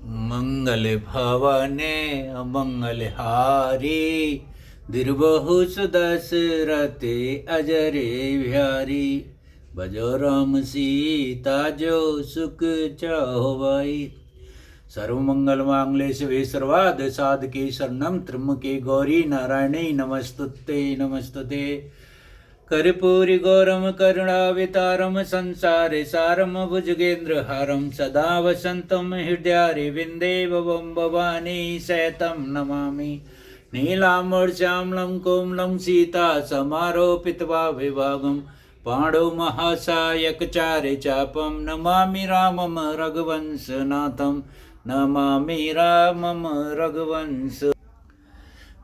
मंगल भवने अमंगल हारी, दुर्बहु सुदशरथे अजरे बिहारी। भजो राम सीता जो सुख चाहो भाई। सर्वमंगल मांगल्ये शिवे सर्वार्थ साधके शरणं त्र्यंबके गौरी नारायणी नमस्तुते नमस्तुते। कर्पूरि गौरम करुणावतारम संसार सारम भुजगेन्द्रहारम सदा वसंतम हृदयारविंदे भवम भवानी सहितं नमामि। नीलाम्बरश्यामलं कोमलं सीता समारोपित्वा विभागं पाणौ महासायकचारे चापं नमामि रामं रघुवंशनाथं नमामि रामं रघुवंश।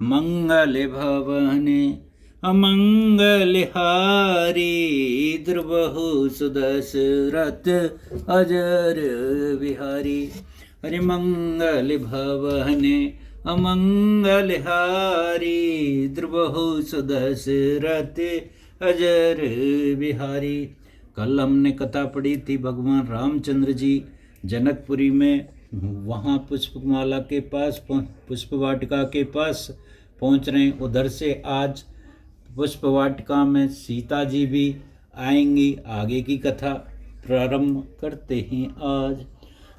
मंगल भवने अमंगल हारी, दुर्बहु सुदशरथ अजर बिहारी। हरि मंगल भवने अमंगल हारी, दुर्बहु सुदशरथ अजर बिहारी। कल हमने कथा पढ़ी थी भगवान रामचंद्र जी जनकपुरी में, वहाँ पुष्पमाला के पास पुष्प वाटिका के पास पहुँच रहे हैं। उधर से आज पुष्प वाटिका में सीता जी भी आएंगी। आगे की कथा प्रारंभ करते हैं आज।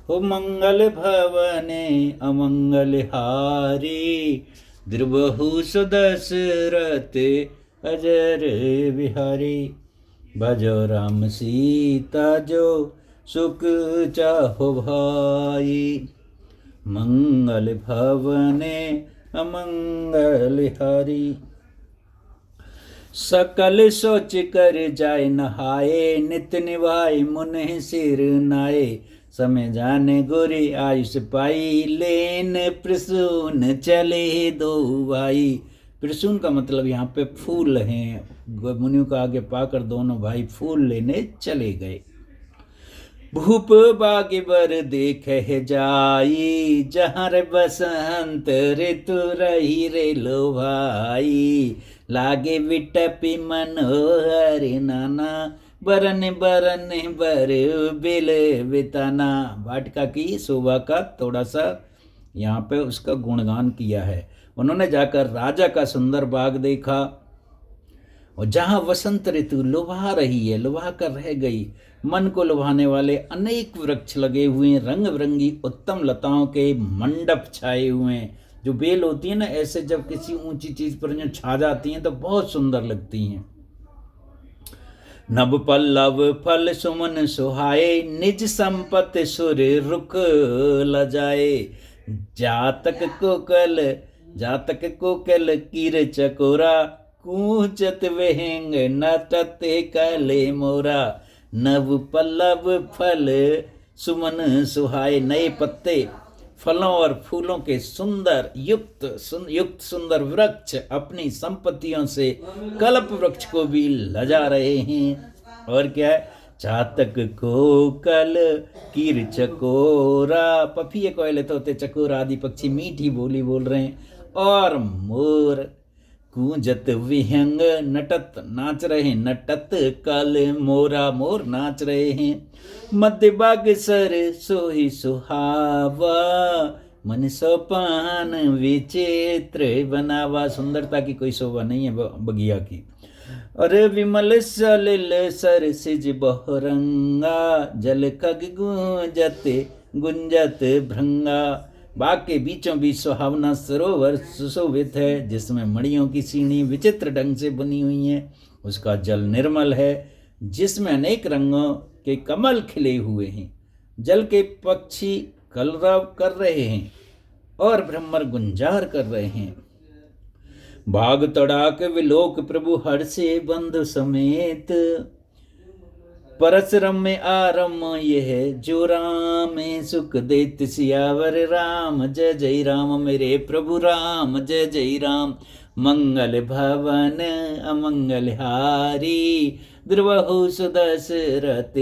हो मंगल भवने अमंगल हारी, दुर्बहु सुदशरथ अजर बिहारी। भजो राम सीता जो सुख चाहो भाई। मंगल भवने अमंगल हारी, सकल सोच कर जाय नहाए, नित निभाए मुनि सिर नाये। समय जाने गोरी आयुष पाई, लेन प्रसून चले दो भाई। प्रसून का मतलब यहाँ पे फूल हैं। मुनियों का आगे पाकर दोनों भाई फूल लेने चले गए। भूप बाग बर देख जाई, जहाँ रे बसंत ऋतु रही रे लो भाई। लागे विटपी मनोहर नाना, बरन बरन बर बिल बिताना। वाटिका की शोभा का थोड़ा सा यहाँ पे उसका गुणगान किया है। उन्होंने जाकर राजा का सुंदर बाग देखा, और जहाँ वसंत ऋतु लुभा रही है, लुभा कर रह गई। मन को लुभाने वाले अनेक वृक्ष लगे हुए हैं, रंग बिरंगी उत्तम लताओं के मंडप छाए हुए हैं। जो बेल होती है ना, ऐसे जब किसी ऊंची चीज पर जो छा जाती हैं तो बहुत सुंदर लगती हैं। नभ पल्लव फल सुमन सुहाए, निज संपत्ति सुर रुख लजाए। जातक कोकल कीर चकोरा, कूचत विहंग नटत कले मोरा। नव पल्लव फल सुमन सुहाए, नए पत्ते फलों और फूलों के सुंदर युक्त सुंदर वृक्ष अपनी संपत्तियों से कल्प वृक्ष को भी लजा रहे हैं। और क्या है? चातक कोकल कीर चकोरा, पफिये कोयले तोते चकोर आदि पक्षी मीठी बोली बोल रहे हैं। और मोर कूंजत विहंग नटत नाच रहे हैं, नटत कल मोरा मोर नाच रहे हैं। मध्य बाग सर सोही सुहावा, मन सोपान विचित्र बनावा। सुंदरता की कोई शोभा नहीं है बगिया की। अरे विमल सलिल सर सिज बहुरंगा, जल खग गुंजत भृंगा। बाग के बीचों बीच सुहावना सरोवर सुशोभित है, जिसमें मणियों की सीढ़ी विचित्र ढंग से बनी हुई है। उसका जल निर्मल है, जिसमें अनेक रंगों के कमल खिले हुए हैं। जल के पक्षी कलरव कर रहे हैं और भ्रमर गुंजार कर रहे हैं। भाग तड़ाक विलोक प्रभु हर्षे बंधु समेत, परसरम में आरम यह जो राम सुख देत। सियावर राम जय जय राम, मेरे प्रभु राम जय जय राम। मंगल भवन अमंगल हारी, दुर्बहु सुदशरथ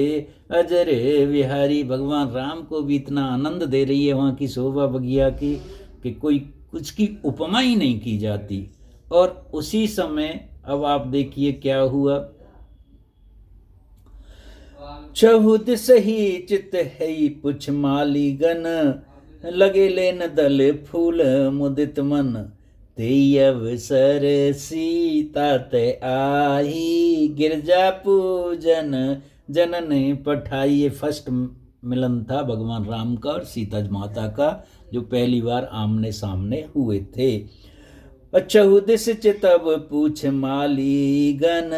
अजर बिहारी। भगवान राम को भी इतना आनंद दे रही है वहाँ की शोभा बगिया की कि कोई कुछ की उपमा ही नहीं की जाती। और उसी समय अब आप देखिए क्या हुआ। चहुत सही चित है पुछ मालीगन, लगे लेन दल फूल मुदित मन, तेई अवसर सीता ते आई, गिरजा पूजन जननी पठाई। ये फर्स्ट मिलन था भगवान राम का और सीता माता का, जो पहली बार आमने सामने हुए थे। अचहुदिस चितब पूछ माली गण,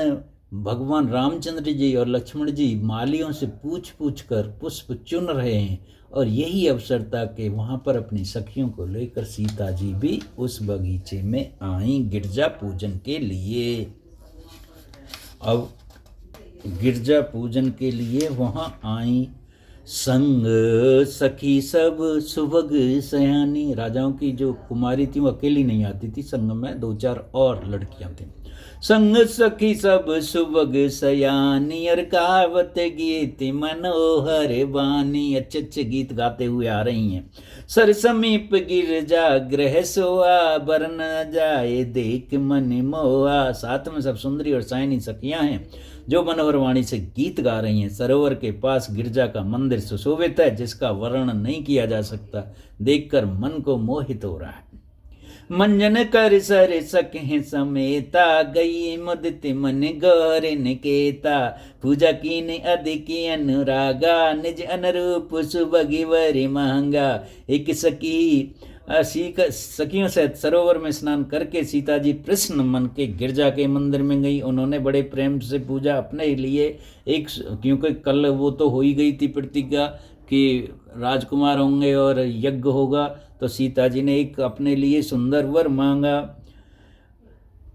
भगवान रामचंद्र जी और लक्ष्मण जी मालियों से पूछ पूछ कर पुष्प चुन रहे हैं, और यही अवसर था कि वहाँ पर अपनी सखियों को लेकर सीता जी भी उस बगीचे में आई गिरजा पूजन के लिए। अब गिरजा पूजन के लिए वहाँ आई। संग सखी सब सुभग सयानी, राजाओं की जो कुमारी थी वो अकेली नहीं आती थी, संग में 2-4 और लड़कियां थी। संग सखी सब सुभग सयानी, और गावत गीत मनोहर बानी, अच्छे अच्छे गीत गाते हुए आ रही हैं। सर समीप गिरजा गृह सोआ, बर न जाए देख मन मोआ। साथ में सब सुंदरी और सायनी सखियां हैं जो मनोहर वाणी से गीत गा रही हैं। सरोवर के पास गिरजा का मंदिर सुशोभित है, जिसका वर्णन नहीं किया जा सकता, देखकर मन को मोहित हो रहा है। मंजन कर सर सके समेता, गई मुदित मन गौर निकेता, पूजा कीने अधिकी अनुरागा, निज अनुरूप सुबगी वरि महंगा। एक सखी सखियों से सरोवर में स्नान करके सीता जी प्रसन्न मन के गिरजा के मंदिर में गई। उन्होंने बड़े प्रेम से पूजा अपने लिए एक, क्योंकि कल वो तो हो ही गई थी प्रतिज्ञा कि राजकुमार होंगे और यज्ञ होगा, तो सीता जी ने एक अपने लिए सुंदर वर मांगा।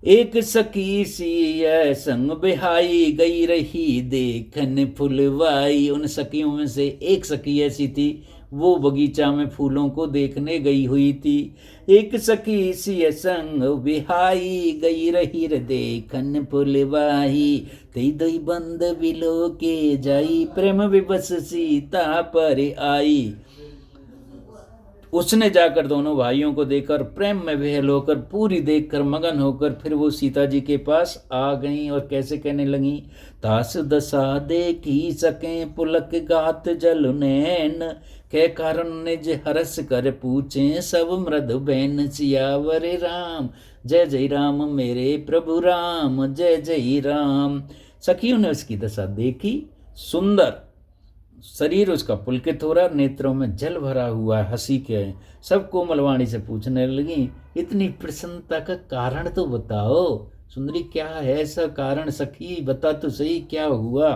एक सखी सी संग बिहाई, गई रही देखन फुलवाई। उन सखियों में से एक सखी ऐसी थी, वो बगीचा में फूलों को देखने गई हुई थी। एक सखी सी संग बिहाई, गई रही देखन फुलवाई, तई दई बंद बिलो के जाई, प्रेम विवश सीता पर आई। उसने जाकर दोनों भाइयों को देखकर प्रेम में विहल होकर, पूरी देखकर मगन होकर, फिर वो सीता जी के पास आ गईं और कैसे कहने लगी। तास दशा देखी सके पुलक गात जल नैन, के कारण निज हरस कर पूछे सब मृदु बैन। सियावर राम जय जय राम, मेरे प्रभु राम जय जय राम। सखियों ने उसकी दशा देखी, सुंदर शरीर उसका पुलकित हो रहा, नेत्रों में जल भरा हुआ है, हंसी के सब कोमलवाणी से पूछने लगी, इतनी प्रसन्नता का कारण तो बताओ सुंदरी, क्या है ऐसा कारण, सखी बता तो सही क्या हुआ।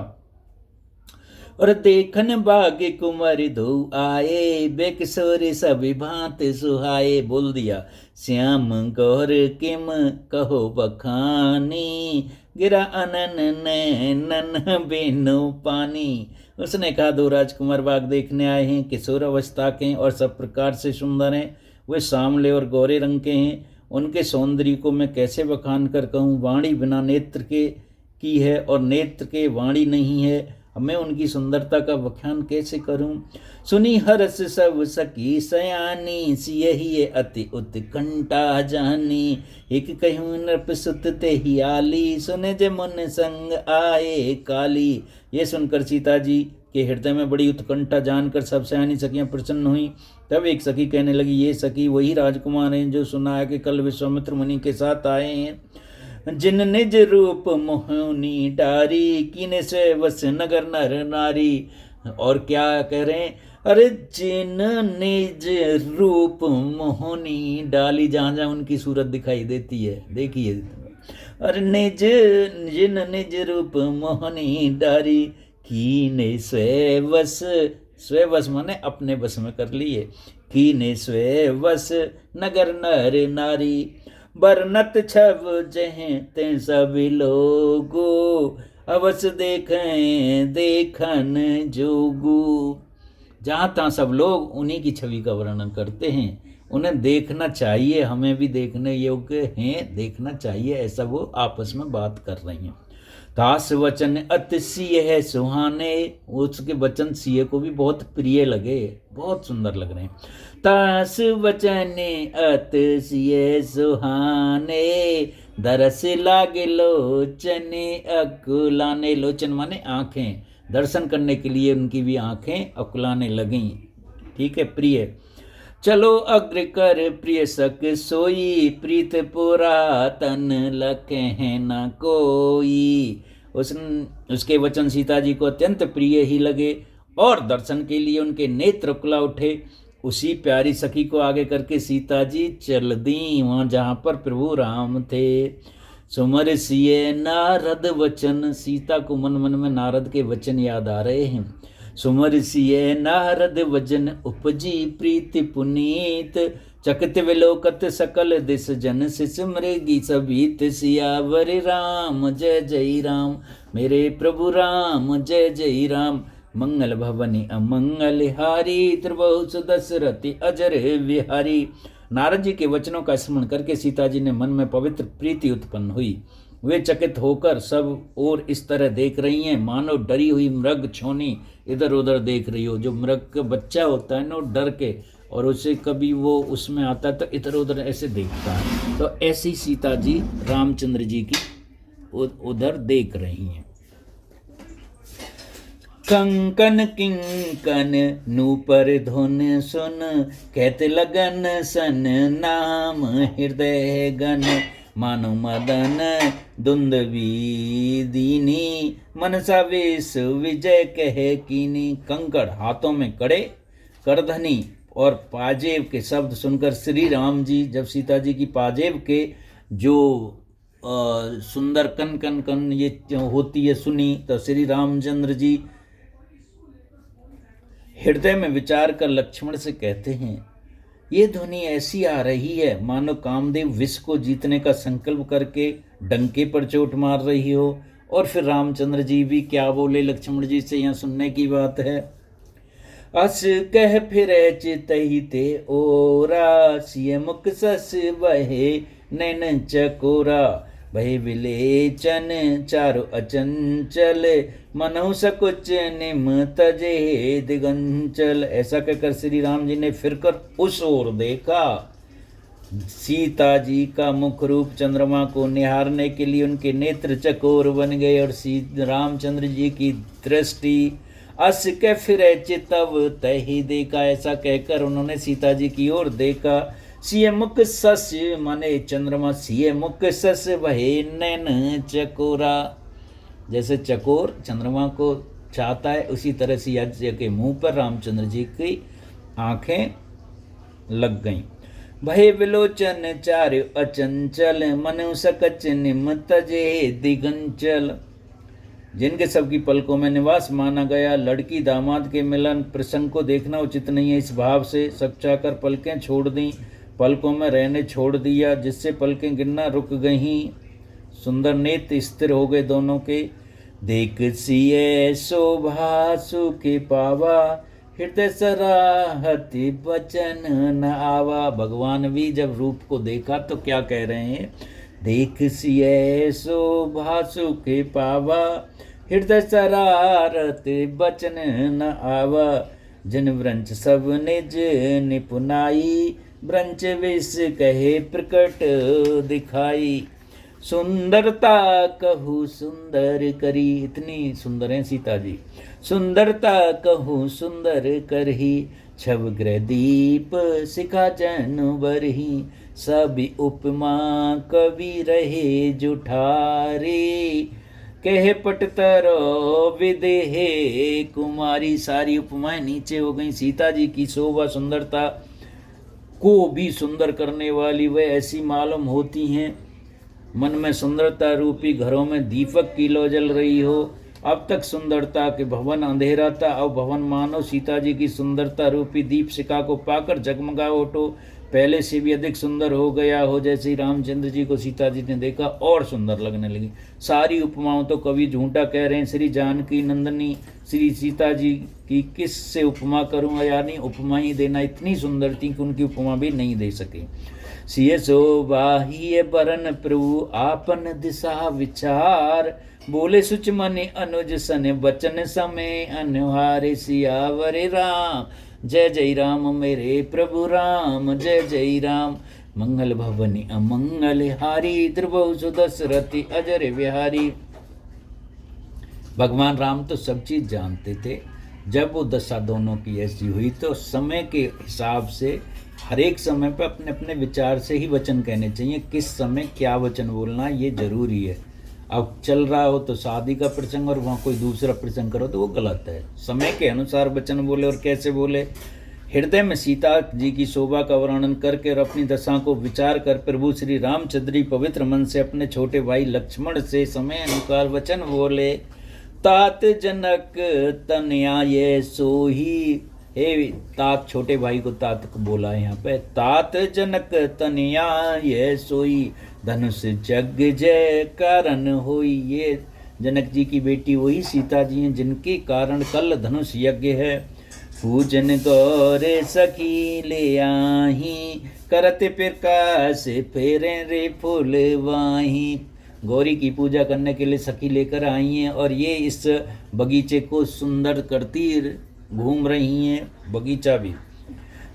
और देखन बाग कुमारी धो आए, बेकिशोरी सभी भांत सुहाए। बोल दिया श्याम गौर किम कहो बखानी, गिरा अनन नैनन बेनु पानी। उसने कहा, 2 राजकुमार बाग देखने आए हैं, किशोर अवस्था के हैं और सब प्रकार से सुंदर हैं। वे सांवले और गोरे रंग के हैं, उनके सौंदर्य को मैं कैसे बखान कर कहूँ। वाणी बिना नेत्र के की है और नेत्र के वाणी नहीं है, मैं उनकी सुंदरता का बखान कैसे करूं। सुनी हरस सब सखी सयानी, सियहि अति उत्कंठा जानी। एक कहूँ नृप सुत ते ही आली, सुने जे मुन संग आए काली। ये सुनकर सीता जी के हृदय में बड़ी उत्कंठा जानकर सब सयानी सखियां प्रसन्न हुई। तब एक सखी कहने लगी, ये सखी वही राजकुमार हैं जो सुना है कि कल विश्वामित्र मुनि के साथ आए हैं, जिन निज रूप मोहनी डारी, कीने से वस नगर नर नारी। और क्या कह रहे हैं, अरे जिन निज रूप मोहनी डाली, जहाँ जहाँ उनकी सूरत दिखाई देती है, देखिए, अरे जिन निज रूप मोहनी डारी, कीने स्वे वस, स्वे वस माने अपने बस में कर लिए, कीने स्वे वस नगर नर नारी। बरनत छब जहें ते सभी लोगो, अवश्य देखें देखन जोगू। जहाँ तहाँ सब लोग उन्हीं की छवि का वर्णन करते हैं, उन्हें देखना चाहिए, हमें भी देखने योग्य हैं, देखना चाहिए, ऐसा वो आपस में बात कर रही हैं। तास वचन अति सिय है सुहाने, उसके वचन सिय को भी बहुत प्रिय लगे, बहुत सुंदर लग रहे हैं। तास वचन अति सिय सुहाने, दरस लागे लोचने अकुलाने। लोचन माने आंखें, दर्शन करने के लिए उनकी भी आंखें अकुलाने लगीं। ठीक है, प्रिय। चलो अग्र कर प्रिय सक सोई, प्रीत पुरातन लखे हैं न कोई। उसके वचन सीता जी को अत्यंत प्रिय ही लगे और दर्शन के लिए उनके नेत्र उकला उठे। उसी प्यारी सखी को आगे करके सीता जी चल दी वहां जहां पर प्रभु राम थे। सुमर सिए नारद वचन, सीता को मन मन में नारद के वचन याद आ रहे हैं। सुमर सिए नारद वचन, उपजी प्रीति पुनीत, चकित विलोकत सकल दिस जन, सिमरेगी सभी सियावर राम जय जय राम। मेरे प्रभु राम जय जय राम। मंगल भवनि अमंगल हारी, त्रिभुवन दशरथि अजर विहारी। नारद जी के वचनों का स्मरण करके सीता जी ने मन में पवित्र प्रीति उत्पन्न हुई। वे चकित होकर सब और इस तरह देख रही हैं मानो डरी हुई मृग छोनी इधर उधर देख रही हो। जो मृग का बच्चा होता है ना, डर के, और उसे कभी वो उसमें आता है तो इधर उधर ऐसे देखता है। तो ऐसी सीता जी रामचंद्र जी की उधर देख रही हैं। कंकन किंकन नूपर धुन सुन, कहते लगन सन नाम हृदय गन, मानो मदन दुंदवी दीनी, मनसा वेश विजय कहे कीनी। कंकड़ हाथों में कड़े, करधनी और पाजेब के शब्द सुनकर श्री राम जी, जब सीता जी की पाजेब के जो सुंदर कन कन कन ये होती है सुनी, तो श्री रामचंद्र जी हृदय में विचार कर लक्ष्मण से कहते हैं, ये ध्वनि ऐसी आ रही है मानो कामदेव विष को जीतने का संकल्प करके डंके पर चोट मार रही हो। और फिर रामचंद्र जी भी क्या बोले लक्ष्मण जी से, यहाँ सुनने की बात है। अस कह फिर चितहि ते ओरा, सिय मुख सस बहे नैन चकोरा, भय विलेचन चारु अचंचल, मनहु सकुच निम तजे दिगंचल। ऐसा कहकर श्री राम जी ने फिरकर उस ओर देखा। सीता जी का मुख रूप चंद्रमा को निहारने के लिए उनके नेत्र चकोर बन गए और रामचंद्र जी की दृष्टि अस के फिरे चितव तही देखा। ऐसा कहकर उन्होंने सीता जी की ओर देखा। सिय मुख सस माने चंद्रमा, सिय मुख सस वहे नैन चकोरा। जैसे चकोर चंद्रमा को चाहता है, उसी तरह सिया जी के मुंह पर रामचंद्र जी की आंखें लग गईं। भय विलोचन चार अचंचल, मनु सकच निम तजे दिगंचल। जिनके सबकी पलकों में निवास माना गया, लड़की दामाद के मिलन प्रसंग को देखना उचित नहीं है। इस भाव से सकचाकर पलकें छोड़ दी, पलकों में रहने छोड़ दिया, जिससे पलकें गिरना रुक गईं। सुंदर नेत्र स्थिर हो गए दोनों के। देख सिए शोभा सुखी पावा, हृदय सराहति बचन न आवा। भगवान भी जब रूप को देखा तो क्या कह रहे हैं, देख सिए शोभा सुखी पावा, हृदय सरारत बचन न आवा। जन वृंच सब निज निपुनाई, ब्रंच विष कहे प्रकट दिखाई। सुंदरता कहूँ सुंदर करी, इतनी सुंदर है सीता जी। सुंदरता कहूँ सुंदर करही, छव ग्रह दीप शिखा जन बरही। सभी उपमा कवि रहे जुठारी, कहे पटतरो विदेहे कुमारी। सारी उपमाएं नीचे हो गई। सीता जी की शोभा सुंदरता को भी सुंदर करने वाली वे ऐसी मालूम होती हैं, मन में सुंदरता रूपी घरों में दीपक की लौ जल रही हो। अब तक सुंदरता के भवन अंधेरा था, अब भवन मानो सीता जी की सुंदरता रूपी दीप शिखा को पाकर जगमगा उठो, पहले से भी अधिक सुंदर हो गया हो। जैसे ही रामचंद्र जी को सीता जी ने देखा और सुंदर लगने लगी। सारी उपमाओं तो कवि झूठा कह रहे हैं। श्री जानकी नंदनी श्री सीता जी की किस से उपमा करूँगा, यानी उपमा ही देना, इतनी सुंदर थी कि उनकी उपमा भी नहीं दे सके। सिय शोभाहिय बरन प्रभु आपन दिशा विचार, बोले सुच मनि अनुज सन बचन समय अनुहारे। सियावर राम जय जय राम, मेरे प्रभु राम जय जय राम। मंगल भवनि अमंगल हारी, त्रिभुवन दशरथि अजर विहारी। भगवान राम तो सब चीज जानते थे। जब वो दशा दोनों की ऐसी हुई तो समय के हिसाब से हर एक समय पे अपने अपने विचार से ही वचन कहने चाहिए। किस समय क्या वचन बोलना ये जरूरी है। अब चल रहा हो तो शादी का प्रसंग और वहाँ कोई दूसरा प्रसंग करो तो वो गलत है। समय के अनुसार वचन बोले और कैसे बोले। हृदय में सीता जी की शोभा का वर्णन करके और अपनी दशा को विचार कर प्रभु श्री रामचंद्र पवित्र मन से अपने छोटे भाई लक्ष्मण से समय अनुसार वचन बोले। तात जनक तनयाये सोही, हे तात, छोटे भाई को तात को बोला है यहाँ पे। तात जनक तनयाये सोई, धनुष जग जय कारण होई। ये जनक जी की बेटी वही सीता जी हैं जिनके कारण कल धनुष यज्ञ है। पूजन गौर सखी ले आही, करते प्रकाश फेरे रे फूल वाही। गौरी की पूजा करने के लिए सखी लेकर आई हैं और ये इस बगीचे को सुंदर करती घूम रही हैं। बगीचा भी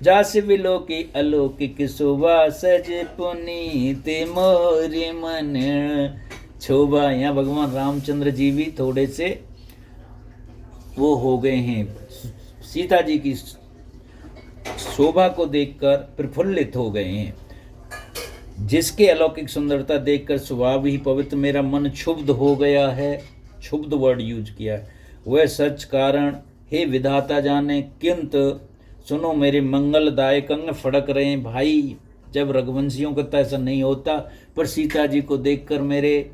जास विलोकी अलौकिक शोभा, सज पुनीत मोरे मन शोभा। यहाँ भगवान रामचंद्र जी भी थोड़े से वो हो गए हैं, सीता जी की शोभा को देखकर प्रफुल्लित हो गए हैं। जिसके अलौकिक सुंदरता देखकर स्वभाव ही पवित्र मेरा मन क्षुब्ध हो गया है। क्षुब्ध वर्ड यूज किया है। वह सच कारण हे विधाता जाने, किंतु सुनो मेरे मंगलदायक अंग फड़क रहे हैं। भाई जब रघुवंशियों का तो ऐसा नहीं होता, पर सीता जी को देखकर मेरे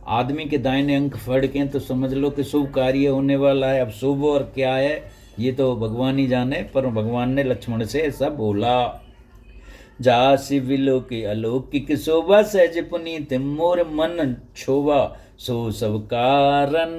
आदमी के दाहिने अंक फड़के तो समझ लो कि शुभ कार्य होने वाला है। अब शुभ और क्या है ये तो भगवान ही जाने, पर भगवान ने लक्ष्मण से ऐसा बोला। जा शिविलो के अलौकिक शोभा, सहज पुनीत मोर मन क्षोभा। सो सब कारण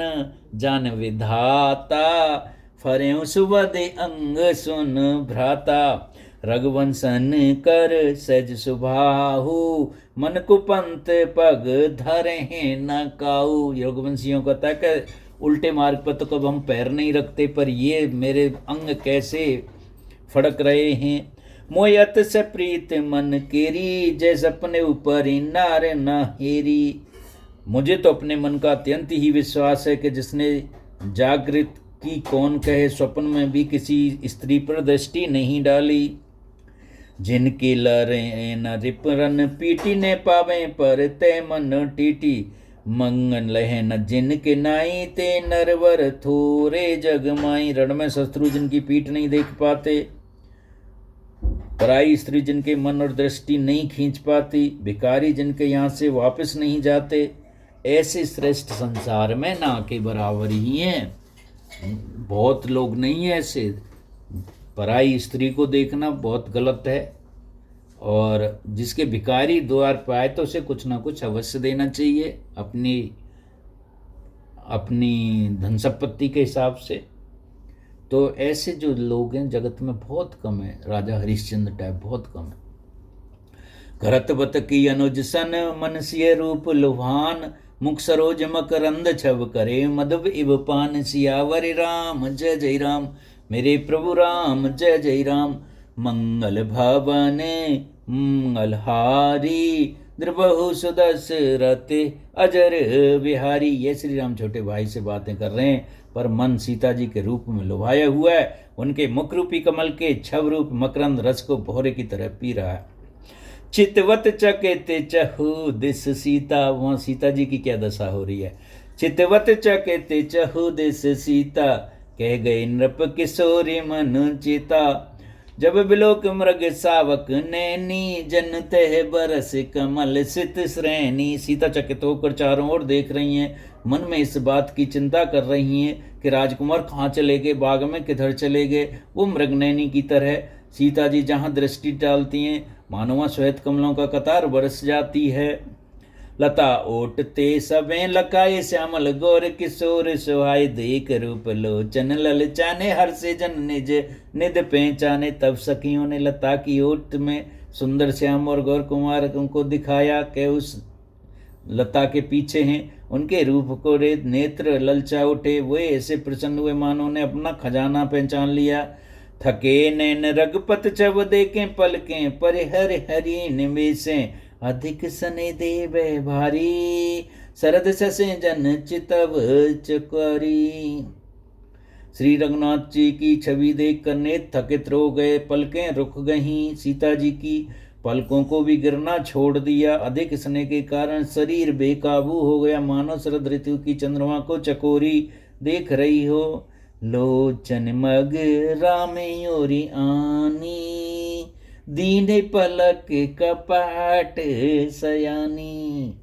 जान विधाता, फर्यों सुबदे अंग सुन भ्राता। रघुवंशन कर सहज सुभाहु, मन को पंत पग धरे हैं न काऊ। रघुवंशियों का तक उल्टे मार्ग पर तो कब हम पैर नहीं रखते, पर ये मेरे अंग कैसे फड़क रहे हैं। मोयत से प्रीत मन केरी, जैसे अपने ऊपर नार न हेरी। मुझे तो अपने मन का अत्यंत ही विश्वास है कि जिसने जागृत की कौन कहे, स्वप्न में भी किसी स्त्री पर दृष्टि नहीं डाली। जिनके लरे न रिपरन पीटी ने पावे, पर ते मन टीटी। मंगन लहे न जिनके नाई, ते नरवर थोरे जगमाई। रण में शत्रु जिनकी पीठ नहीं देख पाते, पराई स्त्री जिनके मन और दृष्टि नहीं खींच पाती, भिखारी जिनके यहाँ से वापस नहीं जाते, ऐसे श्रेष्ठ संसार में ना के बराबर ही हैं। बहुत लोग नहीं है ऐसे। पराई स्त्री को देखना बहुत गलत है, और जिसके भिखारी द्वार पर आए तो उसे कुछ ना कुछ अवश्य देना चाहिए अपनी धन संपत्ति के हिसाब से। तो ऐसे जो लोग हैं जगत में बहुत कम है। राजा हरिश्चंद्र टाइप बहुत कम है। करतवत की अनुज सन, मन सिय रूप लुभान। मुख सरोज मकरंद छव करे, मधुब इव पान। सियावर राम जय जय राम, मेरे प्रभु राम जय जय राम। मंगल भवन मंगलहारी, द्रबहु सुदशरथ अजर बिहारी। ये श्री राम छोटे भाई से बातें कर रहे हैं, पर मन सीता जी के रूप में लुभाया हुआ है। उनके मुख रूपी कमल के छव रूप मकरंद रस को भौरे की तरह पी रहा है। चितवत चकित चहु दिस सीता, वहाँ सीता जी की क्या दशा हो रही है। चितवत चकित चहु दिस सीता, कह गए नृप किशोरी मन चिता। जब बिलोक मृग सावक नैनी, जन तह बरस कमल सित श्रेणी। सीता चकित होकर चारों ओर देख रही हैं, मन में इस बात की चिंता कर रही हैं कि राजकुमार कहाँ चले गए, बाग में किधर चले गए। वो मृगनैनी की तरह सीता जी जहाँ दृष्टि डालती हैं मानवा श्वेत कमलों का कतार बरस जाती है। लता ओटते सबे लकाए, श्यामल गौर किशोर सुहाय। देख रूप लोचन ललचाने, हर से जन निज निध पहचाने। तब सखियों ने लता की ओट में सुंदर श्याम और गौर कुमार को दिखाया कि उस लता के पीछे हैं। उनके रूप को रे नेत्र ललचा उठे, वे ऐसे प्रसन्न हुए मानो ने अपना खजाना पहचान लिया। थके नैन रघुपत छव देखें, पलकें पर हर हरि निवेशें। अधिक सने देव भारी, शरद ससे जन चितव चकोरी। श्री रघुनाथ जी की छवि देख कर नेत्र थकित रो गए, पलकें रुक गईं। सीता जी की पलकों को भी गिरना छोड़ दिया। अधिक स्नेह के कारण शरीर बेकाबू हो गया, मानो शरद ऋतु की चंद्रमा को चकोरी देख रही हो। लोचन मग राम योरी आनी, दीन पलक कपाट सयानी।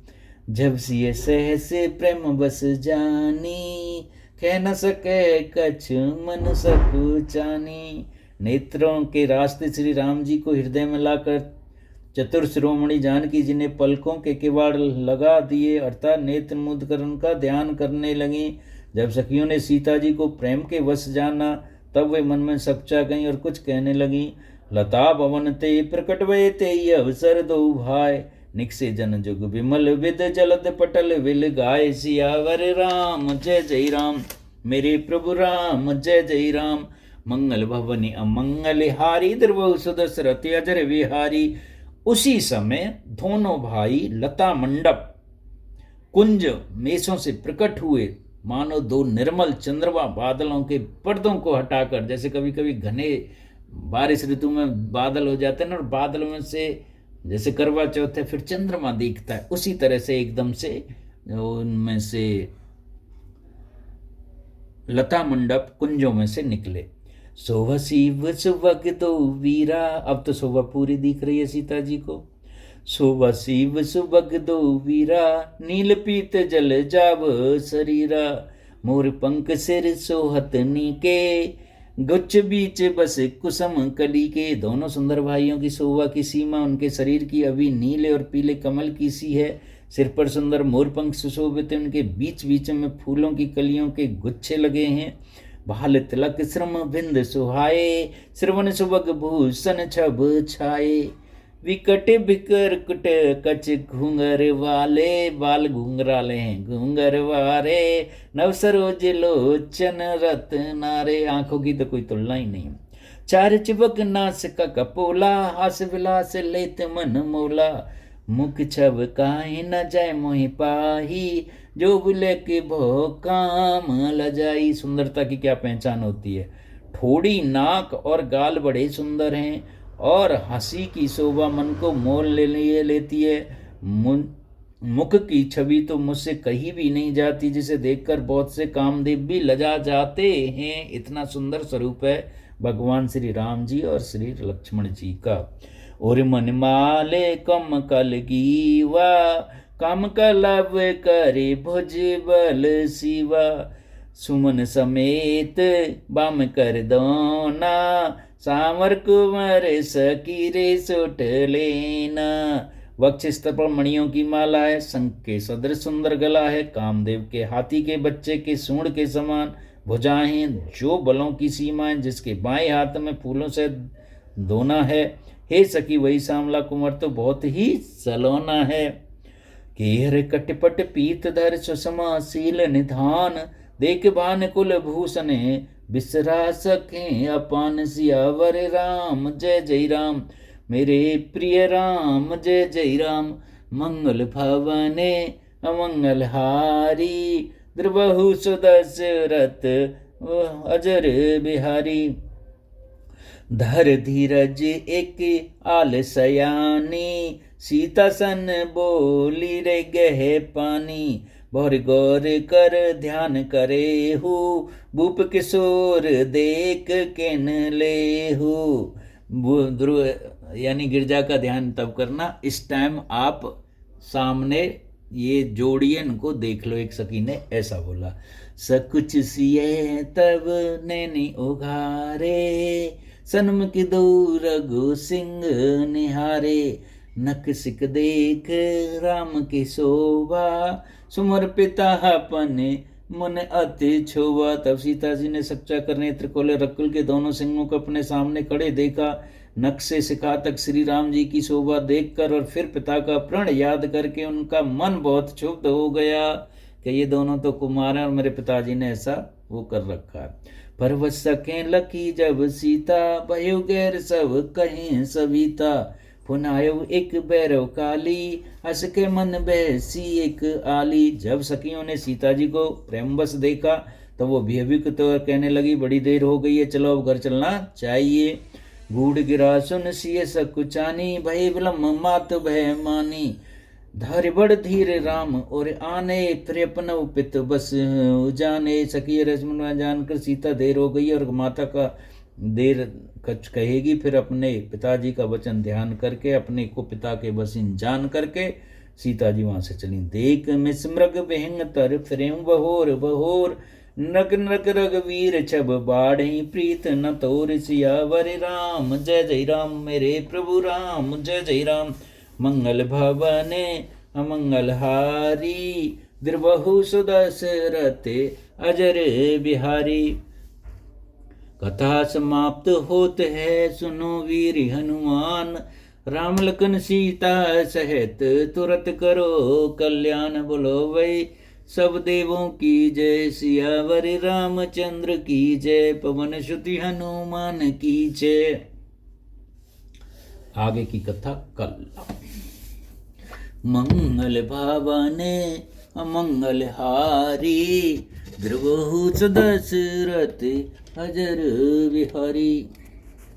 जब सिय सहस प्रेम बस जानी, कह न सके कछ मन सकुचानी। नेत्रों के रास्ते श्री राम जी को हृदय में लाकर चतुर शिरोमणि जानकी जी ने पलकों के किवाड़ लगा दिए, अर्थात नेत्र मुद कर उनका ध्यान करने लगी। जब सखियों ने सीता जी को प्रेम के वश जाना, तब वे मन में सच्चा गईं और कुछ कहने लगी। लता भवन ते प्रकट वे ते अवसर दो भाई, निकसे जन जुग विमल विद जलद पटल विल गाय। सियावर राम जय जय राम, मेरे प्रभु राम जय जय राम। मंगल भवनि अमंगल हारी, द्रवहु सुदशरथ अजर विहारी। उसी समय दोनों भाई लता मंडप कुंज मेषों से प्रकट हुए, मानो दो निर्मल चंद्रमा बादलों के पर्दों को हटाकर। जैसे कभी कभी घने बारिश ऋतु में बादल हो जाते हैं ना, और बादलों में से जैसे करवा चौथ है फिर चंद्रमा दिखता है, उसी तरह से एकदम से उनमें से लता मंडप कुंजों में से निकले। शोभा शिव सुबह दो वीरा, अब तो शोभा पूरी दिख रही है सीता जी को। शोभा शिव सुबह दो वीरा, नील पीत जल जाव शरीरा। मोर पंख सिर सोहत नीके, गुच्छ बीच बस कुसुम कली के। दोनों सुंदर भाइयों की शोभा की सीमा उनके शरीर की अभी नीले और पीले कमल की सी है। सिर पर सुंदर मोरपंख सुशोभित, उनके बीच बीच में फूलों की कलियों के गुच्छे लगे हैं। भाल तिलक श्रम बिंद सुहाए, श्रवण सुबग भूषण छब छाए। विकट बिकर कुट कच घूंगर वाले, बाल घूंघराले हैं घूंगर वारे। नव सरोज लोचन रत्नारे, आंखों की तो कोई तुलना ही नहीं। चार चिबक नास का कपोला, हास विलास लेत मन मोला। मुख छब काहे न जाय मोहि पाही, जो बुले के भो काम लजाई। सुंदरता की क्या पहचान होती है। ठोड़ी नाक और गाल बड़े सुंदर हैं, और हंसी की शोभा मन को मोल लेती है। मुख की छवि तो मुझसे कहीं भी नहीं जाती, जिसे देखकर बहुत से कामदेव भी लजा जाते हैं। इतना सुंदर स्वरूप है भगवान श्री राम जी और श्री लक्ष्मण जी का। और मन माले कम कल गीवा, कम कलब करे भुज बल शिवा। सुमन समेत बाम कर दोना, सामर कुंवर सकीरे सुट लेना। वक्ष स्थल पर मणियों की माला है, शंख के सदृश सुंदर गला है। कामदेव के हाथी के बच्चे के सूंड के समान भुजाएं, जो बलों की सीमाएं, जिसके बाएं हाथ में फूलों से दोना है। हे सखी, वही श्यामला कुंवर तो बहुत ही सलोना है। केहर कटपट पीत धर सुषमा शील निधान, देख भान कुल भूषण बिसरा सके अपान। सियावर राम जय जय राम, मेरे प्रिय राम जय जय राम। मंगल भवने अमंगल हारी, द्रवहु सुदशरथ अजर बिहारी। धर धीरज एक आल सयानी, सीता सन बोली रे गहे पानी। भोर गौर कर ध्यान करे हु, भूप किशोर देख किन ले हु। यानी गिरजा का ध्यान तब करना, इस टाइम आप सामने ये जोड़िए, इनको देख लो। एक सखी ने ऐसा बोला। सकुच सिए तब नैनी उघारे, सन्मुख दो रघु सिंह निहारे। नक सिक देख राम की शोभा, सुमर पिता अपने मन अति छोवा। तब सीता जी ने सच्चा कर नेत्र खोले, रकुल के दोनों सिंहों को अपने सामने खड़े देखा। नक से शिखा तक श्री राम जी की शोभा देखकर और फिर पिता का प्रण याद करके उनका मन बहुत क्षुब्ध हो गया कि ये दोनों तो कुमार हैं और मेरे पिताजी ने ऐसा वो कर रखा है। परवश सखें लकी जब सीता, भयो गैर सब कहें सविता। पुनायो एक बैरव काली, हस के मन बैसी एक आली। जब सखियों ने सीता जी को प्रेमवश देखा तो वो भयभीत तो कहने लगी बड़ी देर हो गई है, चलो अब घर चलना चाहिए। गूढ़ गिरा सुन सिय सकुचानी, भय विलम मात भय मानी। धर बड़ धीर राम और आने, फिर अपनव पित बस जाने। सखी रश्मि जानकर सीता देर हो गई और माता का देर कछ कहेगी, फिर अपने पिताजी का वचन ध्यान करके अपने को पिता के बसिन जान करके सीता जी वहां से चली। देख मिस मृग विहंग तर फिरें बहोर बहोर, नक नक रघुवीर छब बाढ़ी प्रीत न तोर। सियावर राम जय जय राम, मेरे प्रभु राम जय जय राम। मंगल भवने अमंगल हारी, द्रबहु सुदशरथ अजर बिहारी। कथा समाप्त होत है, सुनो वीर हनुमान। राम लखन सीता सहित तुरत करो कल्याण। बोलो वै सब देवों की जय, सियावर रामचंद्र की जय, पवन सुत हनुमान की जय। आगे की कथा कल। मंगल भावने अमंगल हारी, द्रवहु दशरथ अजर बिहारी।